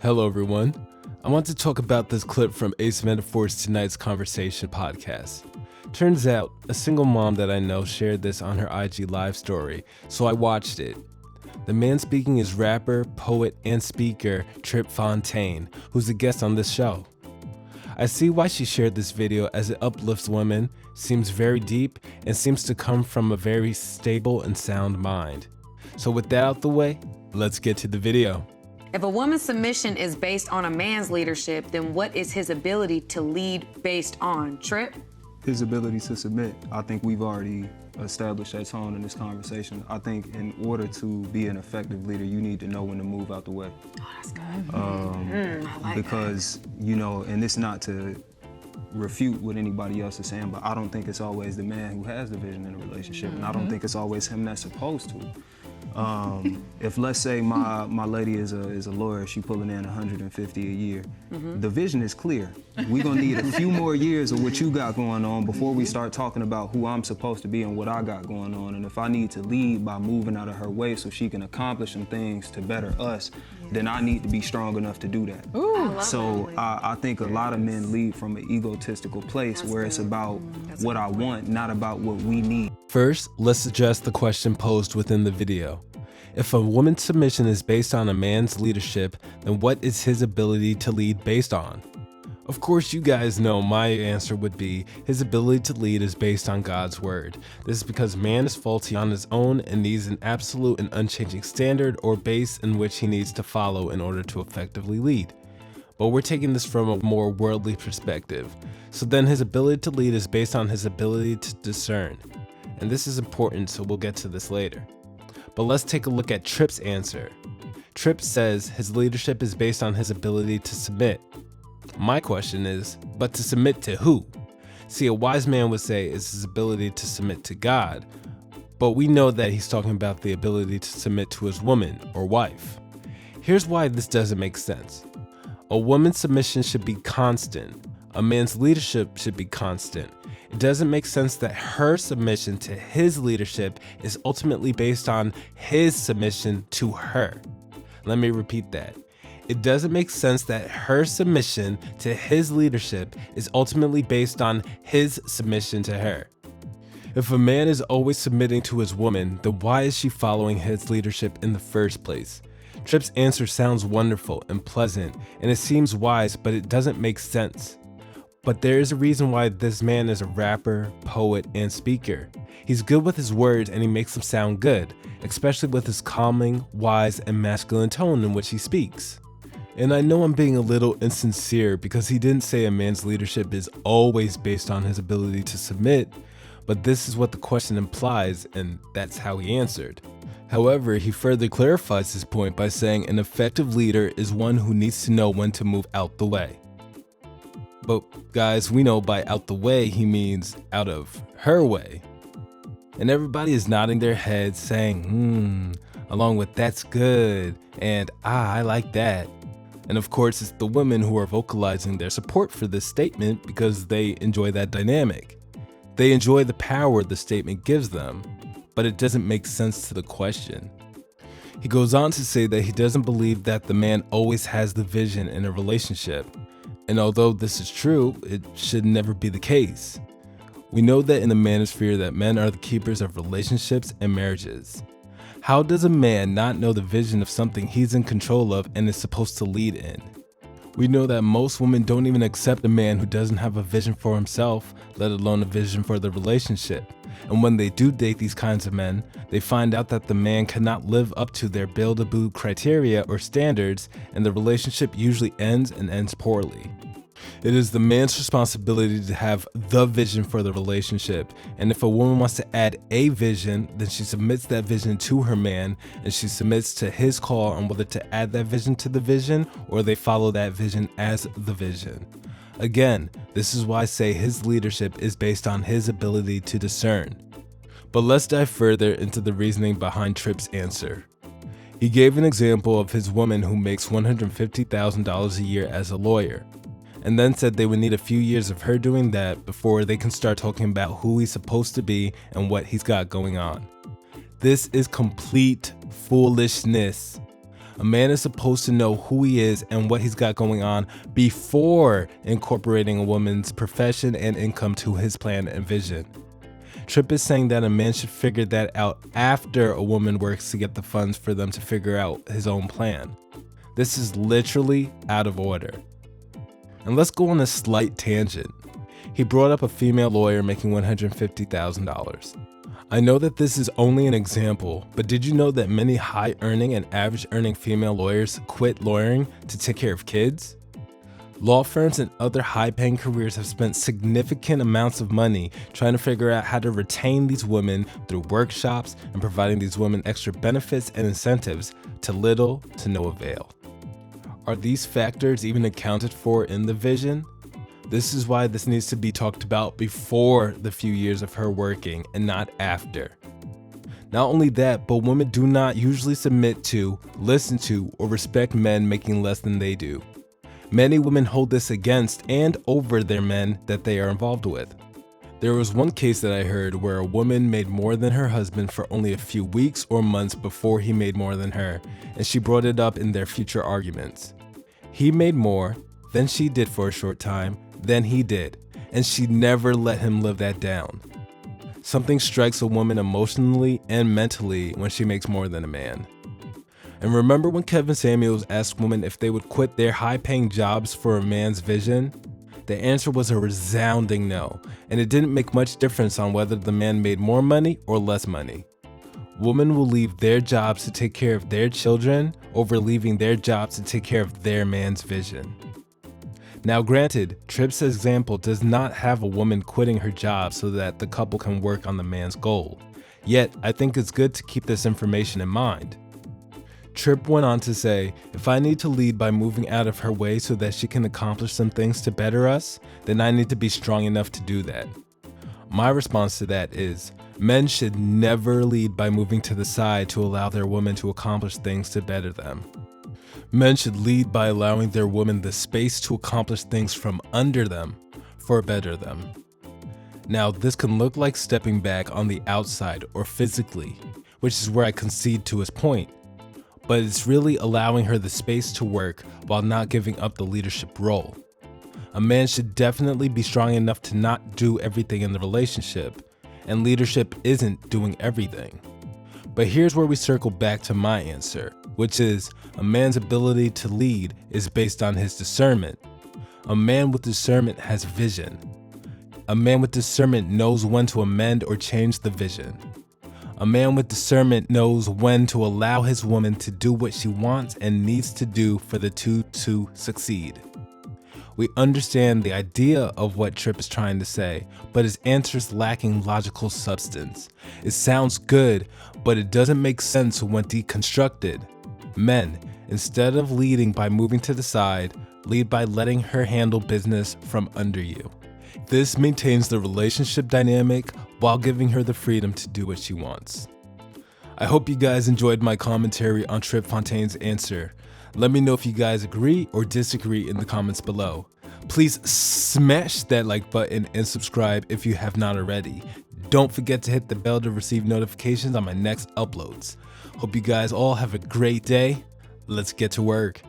Hello everyone. I want to talk about this clip from Ace Metaphor's Tonight's Conversation podcast. Turns out, a single mom that I know shared this on her IG live story, so I watched it. The man speaking is rapper, poet, and speaker Tripp Fontane, who's a guest on this show. I see why she shared this video, as it uplifts women, seems very deep, and seems to come from a very stable and sound mind. So with that out the way, let's get to the video. If a woman's submission is based on a man's leadership, then what is his ability to lead based on? Tripp? His ability to submit. I think we've already established that tone in this conversation. I think in order to be an effective leader, you need to know when to move out the way. Oh, that's good. I like because, you know, and it's not to refute what anybody else is saying, but I don't think it's always the man who has the vision in a relationship, and I don't think it's always him that's supposed to. If let's say my lady is a lawyer, she pulling in 150 a year. The vision is clear. We're gonna need a few more years of what you got going on before we start talking about who I'm supposed to be and what I got going on. And if I need to lead by moving out of her way so she can accomplish some things to better us, then I need to be strong enough to do that. So I think a lot of men lead from an egotistical place where it's about what I want, not about what we need. First, let's address the question posed within the video. If a woman's submission is based on a man's leadership, then what is his ability to lead based on? Of course, you guys know my answer would be his ability to lead is based on God's word. This is because man is faulty on his own and needs an absolute and unchanging standard or base in which he needs to follow in order to effectively lead. But we're taking this from a more worldly perspective. So then his ability to lead is based on his ability to discern. And this is important, so we'll get to this later. But let's take a look at Tripp's answer. Tripp says his leadership is based on his ability to submit. My question is, but to submit to who? See, a wise man would say it's his ability to submit to God, but we know that he's talking about the ability to submit to his woman or wife. Here's why this doesn't make sense. A woman's submission should be constant. A man's leadership should be constant. It doesn't make sense that her submission to his leadership is ultimately based on his submission to her. Let me repeat that. It doesn't make sense that her submission to his leadership is ultimately based on his submission to her. If a man is always submitting to his woman, then why is she following his leadership in the first place? Tripp's answer sounds wonderful and pleasant, and it seems wise, but it doesn't make sense. But there is a reason why this man is a rapper, poet, and speaker. He's good with his words and he makes them sound good, especially with his calming, wise, and masculine tone in which he speaks. And I know I'm being a little insincere because he didn't say a man's leadership is always based on his ability to submit, but this is what the question implies, and that's how he answered. However, he further clarifies his point by saying an effective leader is one who needs to know when to move out the way. But guys, we know by out the way, he means out of her way. And everybody is nodding their heads saying, along with that's good, and I like that. And of course, it's the women who are vocalizing their support for this statement because they enjoy that dynamic. They enjoy the power the statement gives them, but it doesn't make sense to the question. He goes on to say that he doesn't believe that the man always has the vision in a relationship. And although this is true, it should never be the case. We know that in the manosphere that men are the keepers of relationships and marriages. How does a man not know the vision of something he's in control of and is supposed to lead in? We know that most women don't even accept a man who doesn't have a vision for himself, let alone a vision for the relationship. And when they do date these kinds of men, they find out that the man cannot live up to their build-a-boo criteria or standards, and the relationship usually ends and ends poorly. It is the man's responsibility to have the vision for the relationship, and if a woman wants to add a vision, then she submits that vision to her man, and she submits to his call on whether to add that vision to the vision, or they follow that vision as the vision. Again, this is why I say his leadership is based on his ability to discern. But let's dive further into the reasoning behind Tripp's answer. He gave an example of his woman who makes $150,000 a year as a lawyer, and then said they would need a few years of her doing that before they can start talking about who he's supposed to be and what he's got going on. This is complete foolishness. A man is supposed to know who he is and what he's got going on before incorporating a woman's profession and income to his plan and vision. Tripp is saying that a man should figure that out after a woman works to get the funds for them to figure out his own plan. This is literally out of order. And let's go on a slight tangent. He brought up a female lawyer making $150,000. I know that this is only an example, but did you know that many high-earning and average-earning female lawyers quit lawyering to take care of kids? Law firms and other high-paying careers have spent significant amounts of money trying to figure out how to retain these women through workshops and providing these women extra benefits and incentives to little to no avail. Are these factors even accounted for in the vision? This is why this needs to be talked about before the few years of her working and not after. Not only that, but women do not usually submit to, listen to, or respect men making less than they do. Many women hold this against and over their men that they are involved with. There was one case that I heard where a woman made more than her husband for only a few weeks or months before he made more than her, and she brought it up in their future arguments. He made more than she did for a short time, then he did, and she never let him live that down. Something strikes a woman emotionally and mentally when she makes more than a man. And remember when Kevin Samuels asked women if they would quit their high-paying jobs for a man's vision? The answer was a resounding no, and it didn't make much difference on whether the man made more money or less money. Women will leave their jobs to take care of their children over leaving their jobs to take care of their man's vision. Now granted, Tripp's example does not have a woman quitting her job so that the couple can work on the man's goal. Yet, I think it's good to keep this information in mind. Tripp went on to say, if I need to lead by moving out of her way so that she can accomplish some things to better us, then I need to be strong enough to do that. My response to that is, men should never lead by moving to the side to allow their women to accomplish things to better them. Men should lead by allowing their women the space to accomplish things from under them for better them. Now, this can look like stepping back on the outside or physically, which is where I concede to his point, but it's really allowing her the space to work while not giving up the leadership role. A man should definitely be strong enough to not do everything in the relationship, and leadership isn't doing everything. But here's where we circle back to my answer, which is a man's ability to lead is based on his discernment. A man with discernment has vision. A man with discernment knows when to amend or change the vision. A man with discernment knows when to allow his woman to do what she wants and needs to do for the two to succeed. We understand the idea of what Tripp is trying to say, but his answer is lacking logical substance. It sounds good, but it doesn't make sense when deconstructed. Men, instead of leading by moving to the side, lead by letting her handle business from under you. This maintains the relationship dynamic while giving her the freedom to do what she wants. I hope you guys enjoyed my commentary on Tripp Fontane's answer. Let me know if you guys agree or disagree in the comments below. Please smash that like button and subscribe if you have not already. Don't forget to hit the bell to receive notifications on my next uploads. Hope you guys all have a great day. Let's get to work.